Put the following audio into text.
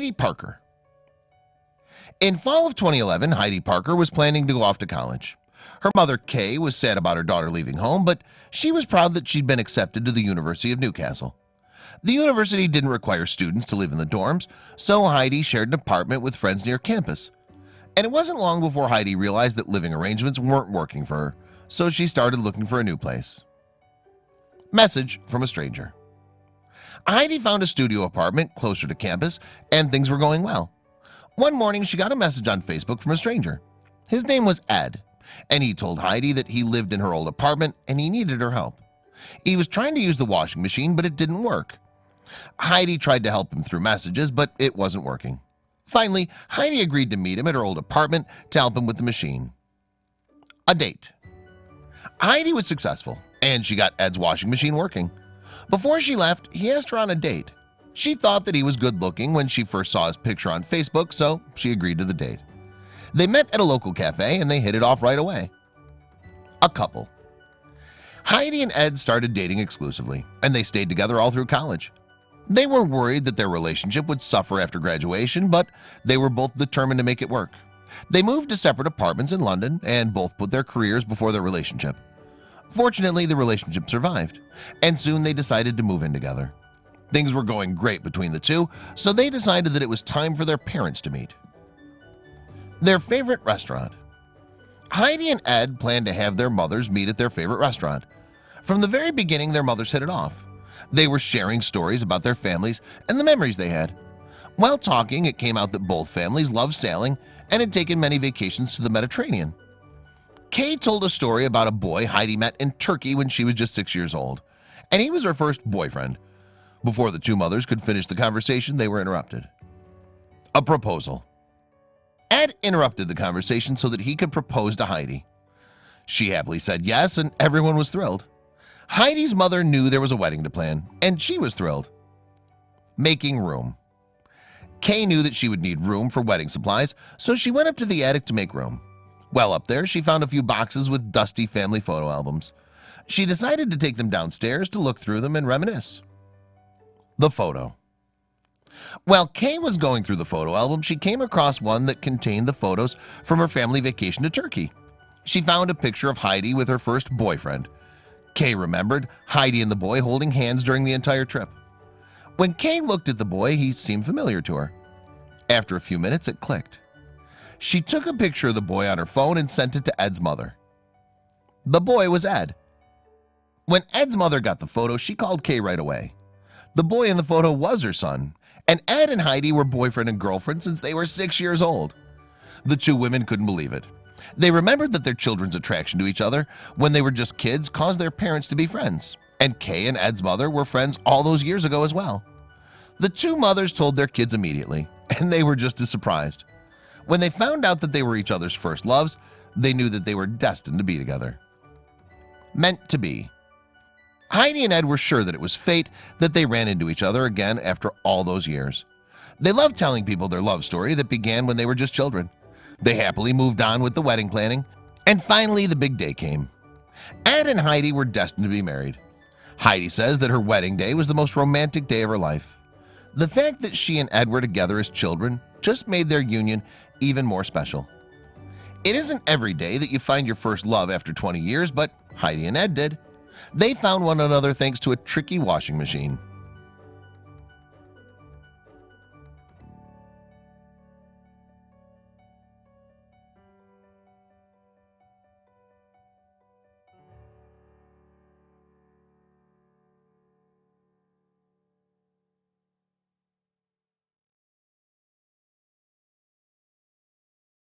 Heidi Parker. In fall of 2011, Heidi Parker was planning to go off to college. Her mother, Kay, was sad about her daughter leaving home, but she was proud that she'd been accepted to the University of Newcastle. The university didn't require students to live in the dorms, so Heidi shared an apartment with friends near campus. And it wasn't long before Heidi realized that living arrangements weren't working for her, so she started looking for a new place. Message from a stranger. Heidi found a studio apartment closer to campus, and things were going well. One morning, she got a message on Facebook from a stranger. His name was Ed, and he told Heidi that he lived in her old apartment and he needed her help. He was trying to use the washing machine, but it didn't work. Heidi tried to help him through messages, but it wasn't working. Finally, Heidi agreed to meet him at her old apartment to help him with the machine. A date. Heidi was successful, and she got Ed's washing machine working. Before she left, he asked her on a date. She thought that he was good-looking when she first saw his picture on Facebook, so she agreed to the date. They met at a local cafe, and they hit it off right away. A couple. Heidi and Ed started dating exclusively, and they stayed together all through college. They were worried that their relationship would suffer after graduation, but they were both determined to make it work. They moved to separate apartments in London and both put their careers before their relationship. Fortunately, the relationship survived, and soon they decided to move in together. Things were going great between the two, so they decided that it was time for their parents to meet. Their favorite restaurant. Heidi and Ed planned to have their mothers meet at their favorite restaurant. From the very beginning, their mothers hit it off. They were sharing stories about their families and the memories they had. While talking, it came out that both families loved sailing and had taken many vacations to the Mediterranean. Kay told a story about a boy Heidi met in Turkey when she was just 6 years old, and he was her first boyfriend. Before the two mothers could finish the conversation, they were interrupted. A proposal. Ed interrupted the conversation so that he could propose to Heidi. She happily said yes, and everyone was thrilled. Heidi's mother knew there was a wedding to plan, and she was thrilled. Making room. Kay knew that she would need room for wedding supplies, so she went up to the attic to make room. Well, up there, she found a few boxes with dusty family photo albums. She decided to take them downstairs to look through them and reminisce. The photo. While Kay was going through the photo album, she came across one that contained the photos from her family vacation to Turkey. She found a picture of Heidi with her first boyfriend. Kay remembered Heidi and the boy holding hands during the entire trip. When Kay looked at the boy, he seemed familiar to her. After a few minutes, it clicked. She took a picture of the boy on her phone and sent it to Ed's mother. The boy was Ed. When Ed's mother got the photo, she called Kay right away. The boy in the photo was her son, and Ed and Heidi were boyfriend and girlfriend since they were 6 years old. The two women couldn't believe it. They remembered that their children's attraction to each other when they were just kids caused their parents to be friends, and Kay and Ed's mother were friends all those years ago as well. The two mothers told their kids immediately, and they were just as surprised. When they found out that they were each other's first loves, they knew that they were destined to be together. Meant to be. Heidi and Ed were sure that it was fate that they ran into each other again after all those years. They loved telling people their love story that began when they were just children. They happily moved on with the wedding planning, and finally the big day came. Ed and Heidi were destined to be married. Heidi says that her wedding day was the most romantic day of her life. The fact that she and Ed were together as children just made their union even more special. It isn't every day that you find your first love after 20 years, but Heidi and Ed did. They found one another thanks to a tricky washing machine.